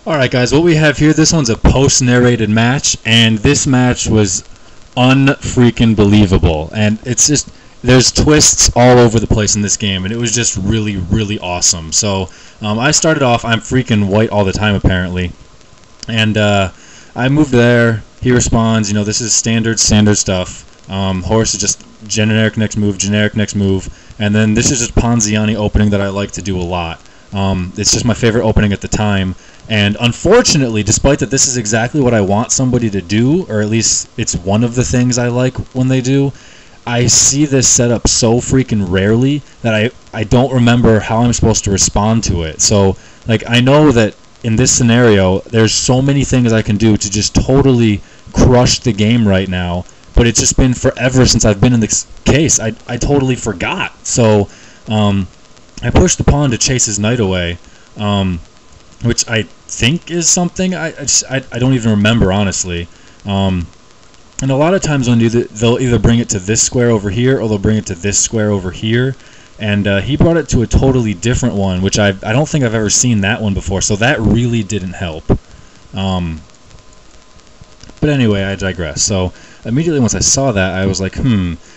Alright guys, what we have here, this one's a post-narrated match, and this match was unfreaking believable. And it's just, there's twists all over the place in this game, and it was just really, really awesome. So, I started off, I'm freaking white all the time apparently, and I moved there, he responds, you know, this is standard stuff. Horse is just generic next move, and then this is just Ponziani opening that I like to do a lot. It's just my favorite opening at the time. And unfortunately, despite that this is exactly what I want somebody to do, or at least it's one of the things I like when they do, I see this setup so freaking rarely that I don't remember how I'm supposed to respond to it. So, like, I know that in this scenario, there's so many things I can do to just totally crush the game right now, but it's just been forever since I've been in this case. I totally forgot. So, I pushed the pawn to chase his knight away, which I think is something I don't even remember, honestly. And a lot of times when they'll either bring it to this square over here or they'll bring it to this square over here. And he brought it to a totally different one, which I don't think I've ever seen that one before, so that really didn't help. But anyway, I digress. So immediately once I saw that, I was like,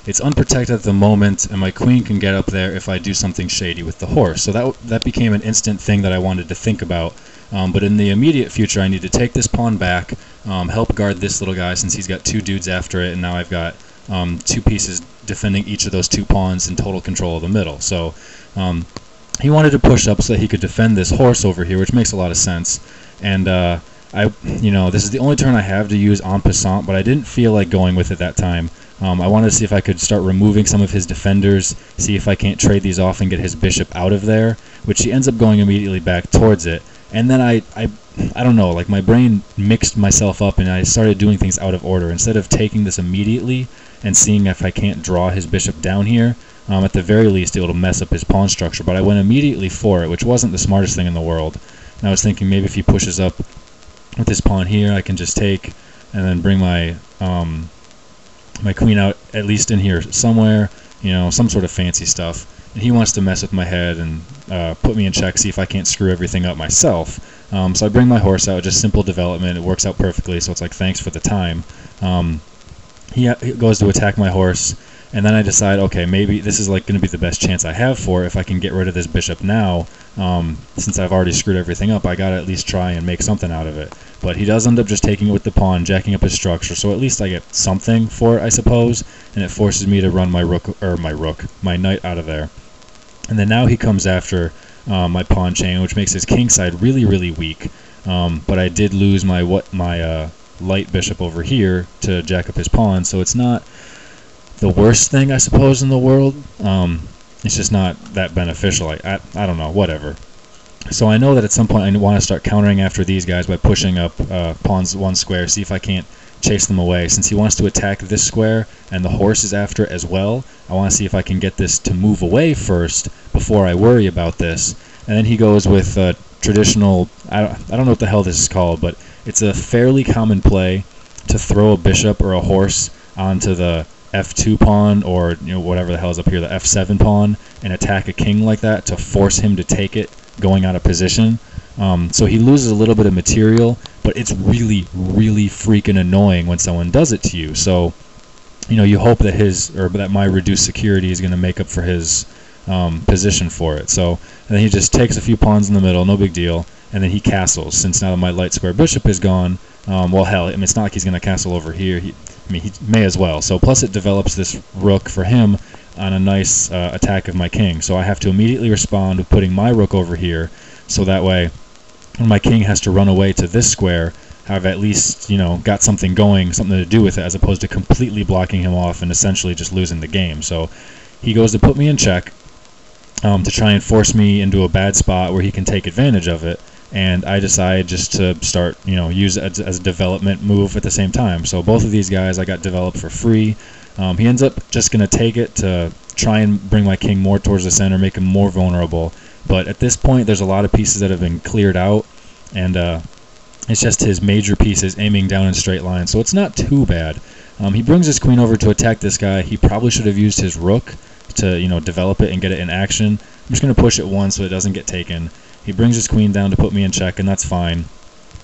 it's unprotected at the moment, and my queen can get up there if I do something shady with the horse. So that became an instant thing that I wanted to think about. But in the immediate future, I need to take this pawn back, help guard this little guy since he's got two dudes after it, and now I've got two pieces defending each of those two pawns in total control of the middle. So he wanted to push up so that he could defend this horse over here, which makes a lot of sense. And this is the only turn I have to use en passant, but I didn't feel like going with it that time. I wanted to see if I could start removing some of his defenders, see if I can't trade these off and get his bishop out of there, which he ends up going immediately back towards it. And then I don't know, like my brain mixed myself up and I started doing things out of order. Instead of taking this immediately and seeing if I can't draw his bishop down here, at the very least it'll mess up his pawn structure. But I went immediately for it, which wasn't the smartest thing in the world. And I was thinking maybe if he pushes up with this pawn here, I can just take and then bring my my queen out at least in here somewhere, some sort of fancy stuff. And he wants to mess with my head and put me in check, see if I can't screw everything up myself. So I bring my horse out, just simple development. It works out perfectly, so it's like, thanks for the time. He goes to attack my horse, and then I decide, okay, maybe this is like going to be the best chance I have for it if I can get rid of this bishop now. Since I've already screwed everything up, I gotta at least try and make something out of it. But he does end up just taking it with the pawn, jacking up his structure, so at least I get something for it, I suppose, and it forces me to run my knight out of there. And then now he comes after my pawn chain, which makes his king side really, really weak. But I did lose my light bishop over here to jack up his pawn, so it's not the worst thing, I suppose, in the world. It's just not that beneficial. I don't know, whatever. So I know that at some point I want to start countering after these guys by pushing up pawns one square, see if I can't chase them away. Since he wants to attack this square and the horse is after it as well, I want to see if I can get this to move away first before I worry about this. And then he goes with traditional, I don't know what the hell this is called, but it's a fairly common play to throw a bishop or a horse onto the f2 pawn, or whatever the hell is up here, the f7 pawn, and attack a king like that to force him to take it going out of position. So he loses a little bit of material, but it's really, really freaking annoying when someone does it to you. So, you hope that that my reduced security is going to make up for his position for it. So, and then he just takes a few pawns in the middle, no big deal, and then he castles. Since now that my light square bishop is gone, well, hell, it's not like he's going to castle over here. He may as well. So plus it develops this rook for him on a nice attack of my king. So I have to immediately respond with putting my rook over here, so that way when my king has to run away to this square, I've at least, got something going, something to do with it, as opposed to completely blocking him off and essentially just losing the game. So he goes to put me in check to try and force me into a bad spot where he can take advantage of it. And I decide just to start, use it as a development move at the same time. So both of these guys I got developed for free. He ends up just going to take it to try and bring my king more towards the center, make him more vulnerable. But at this point, there's a lot of pieces that have been cleared out, and it's just his major pieces aiming down in straight lines. So it's not too bad. He brings his queen over to attack this guy. He probably should have used his rook to, develop it and get it in action. I'm just going to push it once so it doesn't get taken. He brings his queen down to put me in check, and that's fine.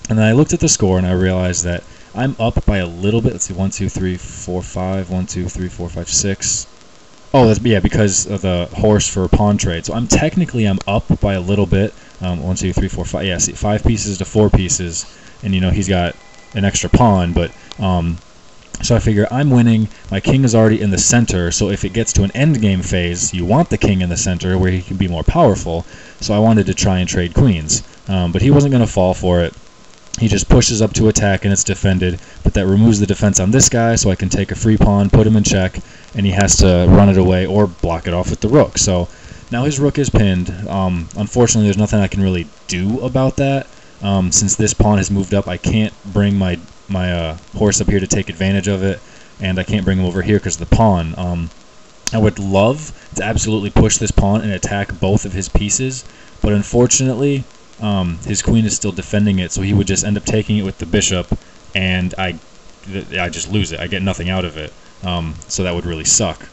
And then I looked at the score and I realized that I'm up by a little bit. Let's see, 1, 2, 3, 4, 5, 1, 2, 3, 4, 5, 6. Oh, that's, yeah, because of the horse for pawn trade. So I'm up by a little bit. 1, 2, 3, 4, 5. Yeah, see, 5 pieces to 4 pieces, and you know he's got an extra pawn. But so I figure I'm winning. My king is already in the center. So if it gets to an end game phase, you want the king in the center where he can be more powerful. So I wanted to try and trade queens, but he wasn't going to fall for it. He just pushes up to attack and it's defended, but that removes the defense on this guy, so I can take a free pawn, put him in check, and he has to run it away or block it off with the rook. So now his rook is pinned. Unfortunately, there's nothing I can really do about that. Since this pawn has moved up, I can't bring my horse up here to take advantage of it, and I can't bring him over here because of the pawn. I would love to absolutely push this pawn and attack both of his pieces, but unfortunately, his queen is still defending it, so he would just end up taking it with the bishop, and I just lose it. I get nothing out of it, so that would really suck.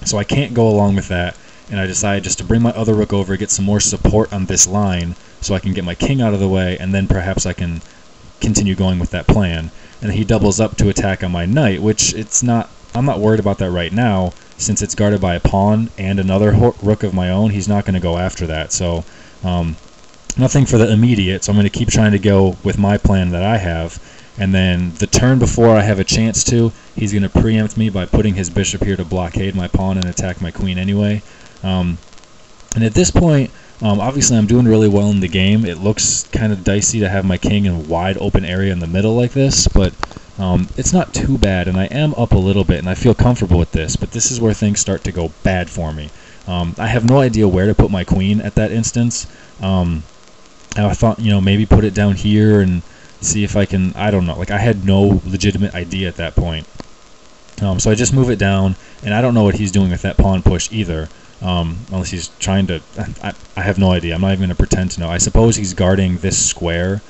So I can't go along with that, and I decided just to bring my other rook over, get some more support on this line, so I can get my king out of the way, and then perhaps I can continue going with that plan. And he doubles up to attack on my knight, which I'm not worried about that right now, since it's guarded by a pawn and another rook of my own. He's not going to go after that, so nothing for the immediate, so I'm going to keep trying to go with my plan that I have, and then the turn before I have a chance to, he's going to preempt me by putting his bishop here to blockade my pawn and attack my queen anyway. And at this point, obviously I'm doing really well in the game. It looks kind of dicey to have my king in a wide open area in the middle like this, but it's not too bad, and I am up a little bit, and I feel comfortable with this, but this is where things start to go bad for me. I have no idea where to put my queen at that instance. I thought, maybe put it down here and see if I can, I don't know. Like, I had no legitimate idea at that point. So I just move it down, and I don't know what he's doing with that pawn push either. Unless he's trying to, I have no idea. I'm not even going to pretend to know. I suppose he's guarding this square.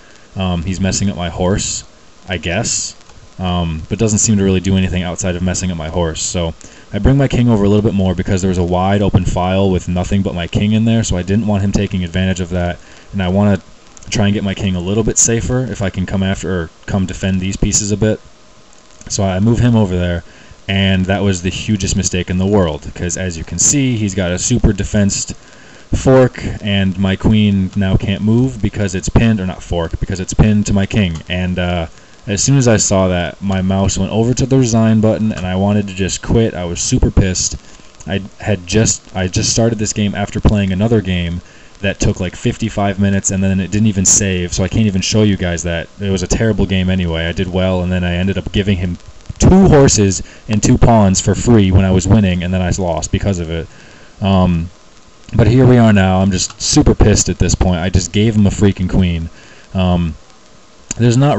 He's messing up my horse, I guess. But doesn't seem to really do anything outside of messing up my horse. So I bring my king over a little bit more because there was a wide open file with nothing but my king in there, so I didn't want him taking advantage of that. And I want to try and get my king a little bit safer if I can come defend these pieces a bit. So I move him over there, and that was the hugest mistake in the world, because as you can see, he's got a super defensed fork, and my queen now can't move because it's pinned, or not fork, because it's pinned to my king. And as soon as I saw that, my mouse went over to the resign button, and I wanted to just quit. I was super pissed. I just started this game after playing another game that took like 55 minutes, and then it didn't even save, so I can't even show you guys that. It was a terrible game anyway. I did well, and then I ended up giving him 2 horses and 2 pawns for free when I was winning, and then I lost because of it. But here we are now. I'm just super pissed at this point. I just gave him a freaking queen. There's not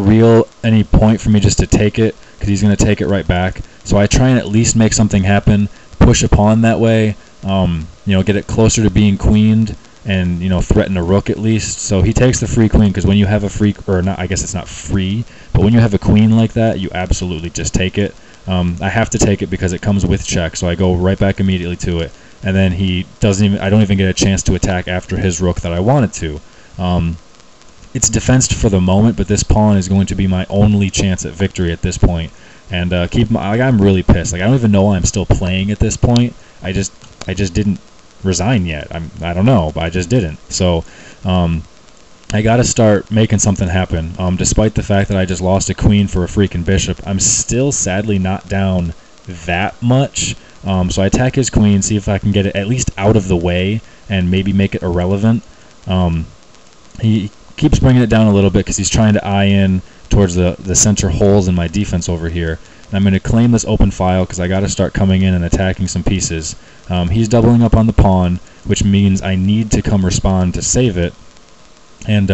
any point for me just to take it, because he's going to take it right back. So I try and at least make something happen, push a pawn that way, get it closer to being queened, and threaten a rook at least. So he takes the free queen, because when you have a free, or not, I guess it's not free, but when you have a queen like that, you absolutely just take it. I have to take it because it comes with check, so I go right back immediately to it, and then I don't even get a chance to attack after his rook that I wanted to. It's defensed for the moment, but this pawn is going to be my only chance at victory at this point. And I'm really pissed. Like, I don't even know why I'm still playing at this point. I just didn't resign yet. I don't know, but I just didn't. So I got to start making something happen. Despite the fact that I just lost a queen for a freaking bishop, I'm still sadly not down that much. So I attack his queen, see if I can get it at least out of the way and maybe make it irrelevant. He keeps bringing it down a little bit because he's trying to eye in towards the center holes in my defense over here. And I'm going to claim this open file because I got to start coming in and attacking some pieces. He's doubling up on the pawn, which means I need to come respond to save it, and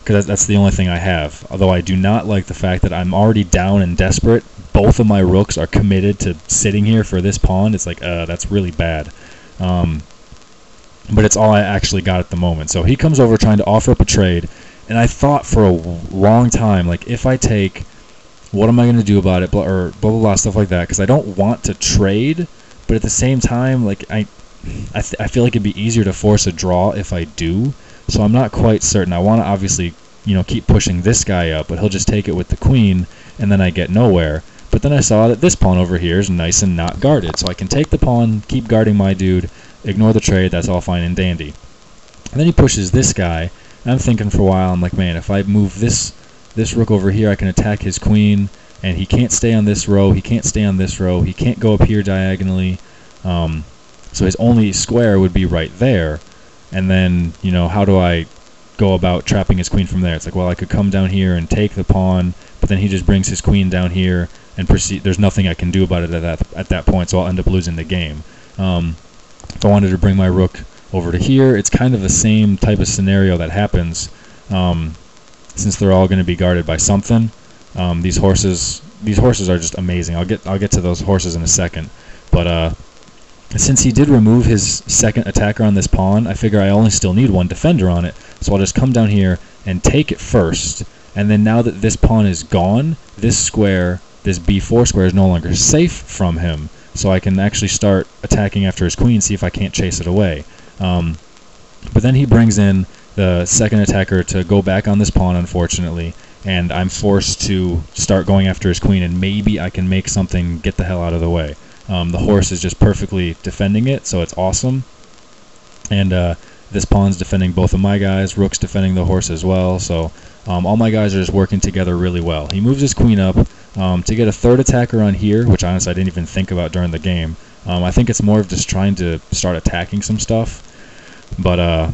because that's the only thing I have. Although I do not like the fact that I'm already down and desperate. Both of my rooks are committed to sitting here for this pawn. It's like, that's really bad. But it's all I actually got at the moment. So he comes over trying to offer up a trade, and I thought for a long time, like, if I take, what am I going to do about it, or blah, blah, blah, stuff like that, because I don't want to trade, but at the same time, like, I feel like it'd be easier to force a draw if I do, so I'm not quite certain. I want to obviously keep pushing this guy up, but he'll just take it with the queen, and then I get nowhere. But then I saw that this pawn over here is nice and not guarded, so I can take the pawn, keep guarding my dude, ignore the trade, that's all fine and dandy. And then he pushes this guy, and I'm thinking for a while, I'm like, man, if I move this rook over here, I can attack his queen, and he can't stay on this row, he can't stay on this row, he can't go up here diagonally, so his only square would be right there. And then, how do I go about trapping his queen from there? It's like, well, I could come down here and take the pawn, but then he just brings his queen down here and proceed. There's nothing I can do about it at that point, so I'll end up losing the game. If I wanted to bring my rook over to here, it's kind of the same type of scenario that happens, since they're all going to be guarded by something. These horses are just amazing. I'll get to those horses in a second, but since he did remove his second attacker on this pawn, I figure I only still need one defender on it, so I'll just come down here and take it first, and then now that this pawn is gone, this square, this b4 square, is no longer safe from him, so I can actually start attacking after his queen, see if I can't chase it away. But then he brings in the second attacker to go back on this pawn, unfortunately, and I'm forced to start going after his queen, and maybe I can make something get the hell out of the way. The horse is just perfectly defending it, so it's awesome. And this pawn's defending both of my guys, rook's defending the horse as well, so all my guys are just working together really well. He moves his queen up to get a third attacker on here, which honestly I didn't even think about during the game. I think it's more of just trying to start attacking some stuff, but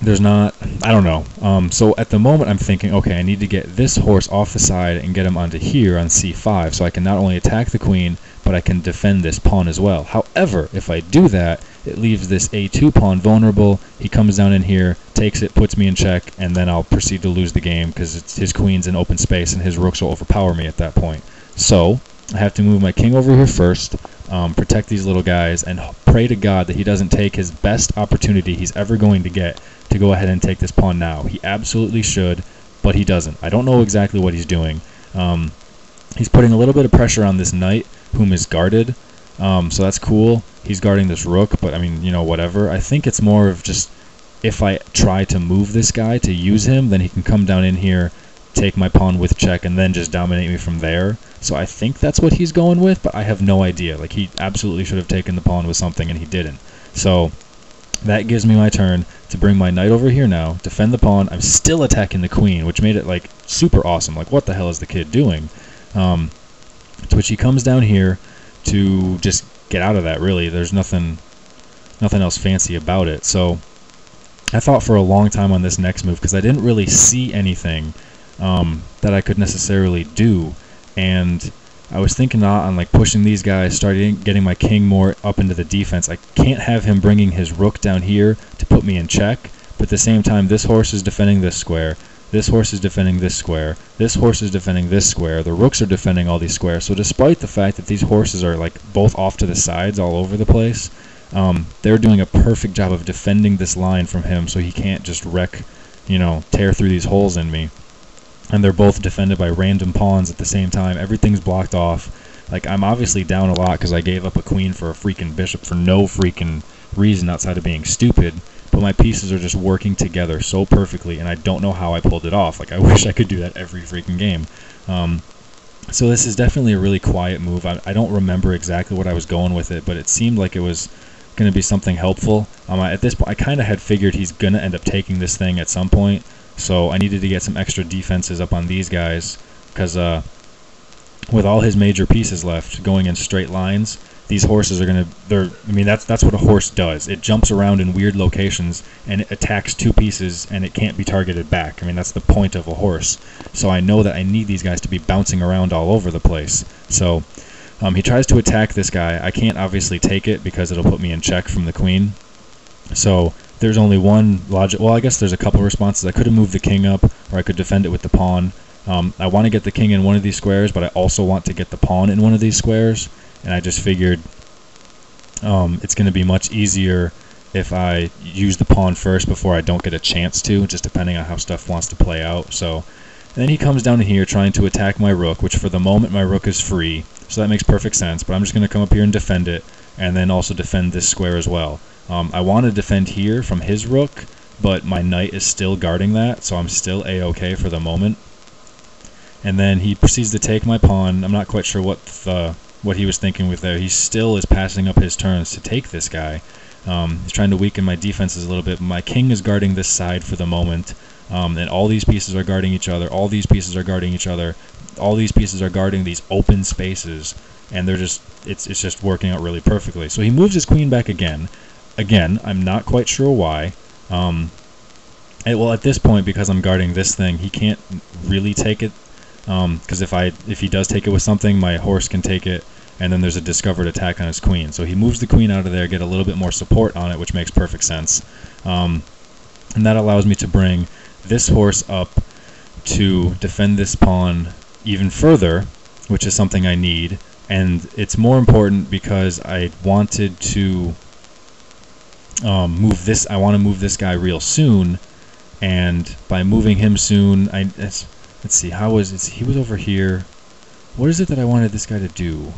there's not, I don't know. So at the moment I'm thinking, okay, I need to get this horse off the side and get him onto here on c5, so I can not only attack the queen, but I can defend this pawn as well. However, if I do that, it leaves this a2 pawn vulnerable. He comes down in here, takes it, puts me in check, and then I'll proceed to lose the game because his queen's in open space and his rooks will overpower me at that point. So I have to move my king over here first, protect these little guys, and pray to God that he doesn't take his best opportunity he's ever going to get to go ahead and take this pawn now. He absolutely should, but he doesn't. I don't know exactly what he's doing. He's putting a little bit of pressure on this knight, whom is guarded, so that's cool. He's guarding this rook, but I mean, whatever. I think it's more of just, if I try to move this guy to use him, then he can come down in here, take my pawn with check, and then just dominate me from there. So I think that's what he's going with, but I have no idea. Like, he absolutely should have taken the pawn with something, and he didn't. So that gives me my turn to bring my knight over here now, defend the pawn. I'm still attacking the queen, which made it, like, super awesome. Like, what the hell is the kid doing? To which he comes down here to just get out of that, really. There's nothing else fancy about it. So I thought for a long time on this next move because I didn't really see anything that I could necessarily do, and I was thinking on like pushing these guys, starting getting my king more up into the defense. I can't have him bringing his rook down here to put me in check, but at the same time this horse is defending this square, this horse is defending this square, this horse is defending this square, the rooks are defending all these squares. So despite the fact that these horses are like both off to the sides all over the place, they're doing a perfect job of defending this line from him so he can't just wreck, tear through these holes in me. And they're both defended by random pawns at the same time. Everything's blocked off. Like, I'm obviously down a lot because I gave up a queen for a freaking bishop for no freaking reason outside of being stupid. But my pieces are just working together so perfectly, and I don't know how I pulled it off. Like, I wish I could do that every freaking game. So this is definitely a really quiet move. I don't remember exactly what I was going with it, but it seemed like it was going to be something helpful. At this point, I kind of had figured he's going to end up taking this thing at some point. So I needed to get some extra defenses up on these guys, because with all his major pieces left going in straight lines, these horses are going to, that's what a horse does. It jumps around in weird locations and it attacks two pieces and it can't be targeted back. That's the point of a horse. So I know that I need these guys to be bouncing around all over the place. So he tries to attack this guy. I can't obviously take it because it'll put me in check from the queen. So there's only one logic. Well, I guess there's a couple responses. I could have moved the king up, or I could defend it with the pawn. I want to get the king in one of these squares, but I also want to get the pawn in one of these squares. And I just figured it's going to be much easier if I use the pawn first before I don't get a chance to, just depending on how stuff wants to play out. So, and then he comes down here trying to attack my rook, which for the moment my rook is free, so that makes perfect sense. But I'm just going to come up here and defend it, and then also defend this square as well. I want to defend here from his rook, but my knight is still guarding that, so I'm still a-okay for the moment. And then he proceeds to take my pawn. I'm not quite sure what he was thinking with there. He still is passing up his turns to take this guy. He's trying to weaken my defenses a little bit. My king is guarding this side for the moment, and all these pieces are guarding each other. All these pieces are guarding each other. All these pieces are guarding these open spaces, and they're just it's just working out really perfectly. So he moves his queen back again. Again, I'm not quite sure why. Well, at this point, because I'm guarding this thing, he can't really take it. Because if he does take it with something, my horse can take it, and then there's a discovered attack on his queen. So he moves the queen out of there, get a little bit more support on it, which makes perfect sense. And that allows me to bring this horse up to defend this pawn even further, which is something I need. And it's more important because I wanted to move this. I want to move this guy real soon, and by moving him soon, let's see, he was over here. What is it that I wanted this guy to do?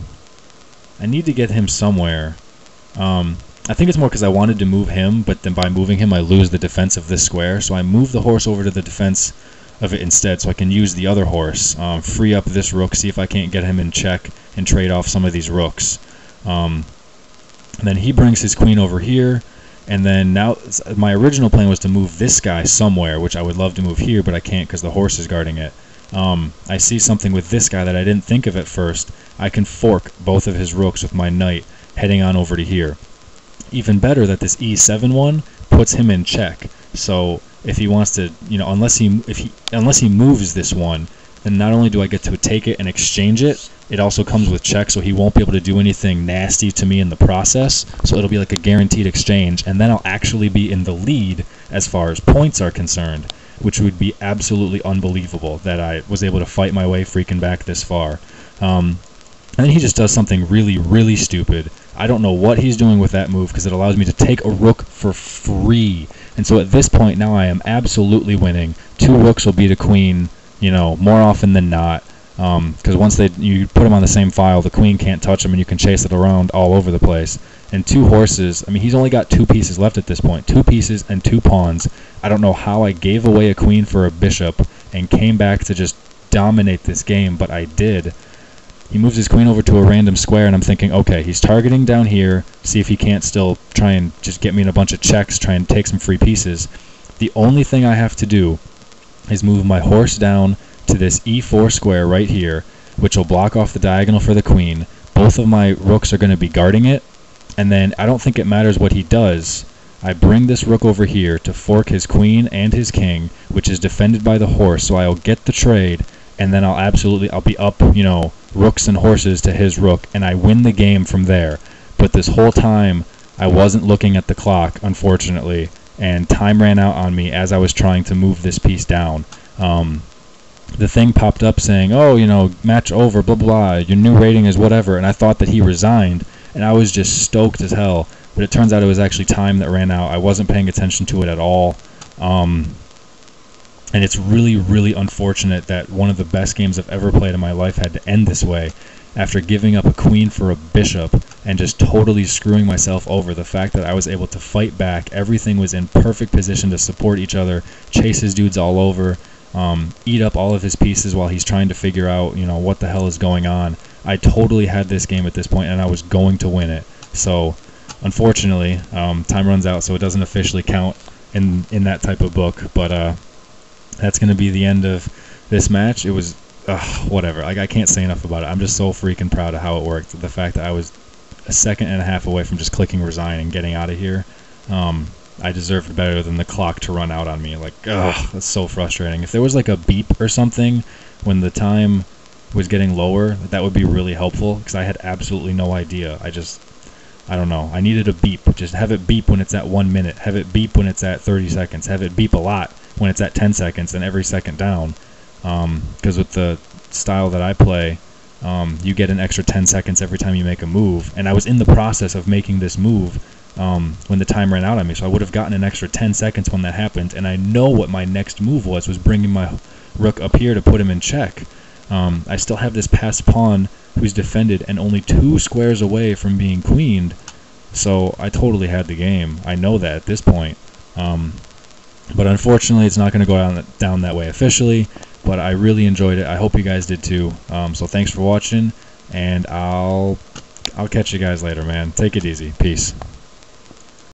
I need to get him somewhere. I think it's more because I wanted to move him, but then by moving him I lose the defense of this square, so I move the horse over to the defense of it instead, so I can use the other horse, free up this rook, see if I can't get him in check and trade off some of these rooks. And then he brings his queen over here, and then now my original plan was to move this guy somewhere, which I would love to move here, but I can't because the horse is guarding it. I see something with this guy that I didn't think of at first. I can fork both of his rooks with my knight heading on over to here. Even better that this e7 one puts him in check. So if he wants to, unless he moves this one, then not only do I get to take it and exchange it, it also comes with check, so he won't be able to do anything nasty to me in the process. So it'll be like a guaranteed exchange, and then I'll actually be in the lead as far as points are concerned, which would be absolutely unbelievable that I was able to fight my way freaking back this far. And then he just does something really, really stupid. I don't know what he's doing with that move because it allows me to take a rook for free. And so at this point now I am absolutely winning. 2 rooks will beat a queen, more often than not. Because once you put them on the same file, the queen can't touch them and you can chase it around all over the place. And 2 horses, he's only got 2 pieces left at this point. 2 pieces and 2 pawns. I don't know how I gave away a queen for a bishop and came back to just dominate this game, but I did. He moves his queen over to a random square, and I'm thinking, okay, he's targeting down here, see if he can't still try and just get me in a bunch of checks, try and take some free pieces. The only thing I have to do is move my horse down to this e4 square right here, which will block off the diagonal for the queen. Both of my rooks are going to be guarding it, and then I don't think it matters what he does. I bring this rook over here to fork his queen and his king, which is defended by the horse, so I'll get the trade, and then I'll be up, rooks and horses to his rook, and I win the game from there. But this whole time, I wasn't looking at the clock, unfortunately, and time ran out on me as I was trying to move this piece down. The thing popped up saying, oh, match over, blah, blah, blah, your new rating is whatever, and I thought that he resigned, and I was just stoked as hell. But it turns out it was actually time that ran out. I wasn't paying attention to it at all. And it's really, really unfortunate that one of the best games I've ever played in my life had to end this way, after giving up a queen for a bishop and just totally screwing myself over. The fact that I was able to fight back, everything was in perfect position to support each other, chase his dudes all over, eat up all of his pieces while he's trying to figure out, what the hell is going on. I totally had this game at this point, and I was going to win it. So, unfortunately, time runs out, so it doesn't officially count in that type of book, but that's going to be the end of this match. It was, whatever. I can't say enough about it. I'm just so freaking proud of how it worked. The fact that I was a second and a half away from just clicking resign and getting out of here. I deserved better than the clock to run out on me. That's so frustrating. If there was like a beep or something when the time was getting lower, that would be really helpful, because I had absolutely no idea. I don't know. I needed a beep. Just have it beep when it's at 1 minute. Have it beep when it's at 30 seconds. Have it beep a lot when it's at 10 seconds and every second down. Because with the style that I play, you get an extra 10 seconds every time you make a move. And I was in the process of making this move when the time ran out on me. So I would have gotten an extra 10 seconds when that happened. And I know what my next move was bringing my rook up here to put him in check. I still have this passed pawn who's defended and only 2 squares away from being queened. So I totally had the game. I know that at this point. But unfortunately, it's not going to go down that way officially. But I really enjoyed it. I hope you guys did too. So thanks for watching, and I'll catch you guys later, man. Take it easy. Peace.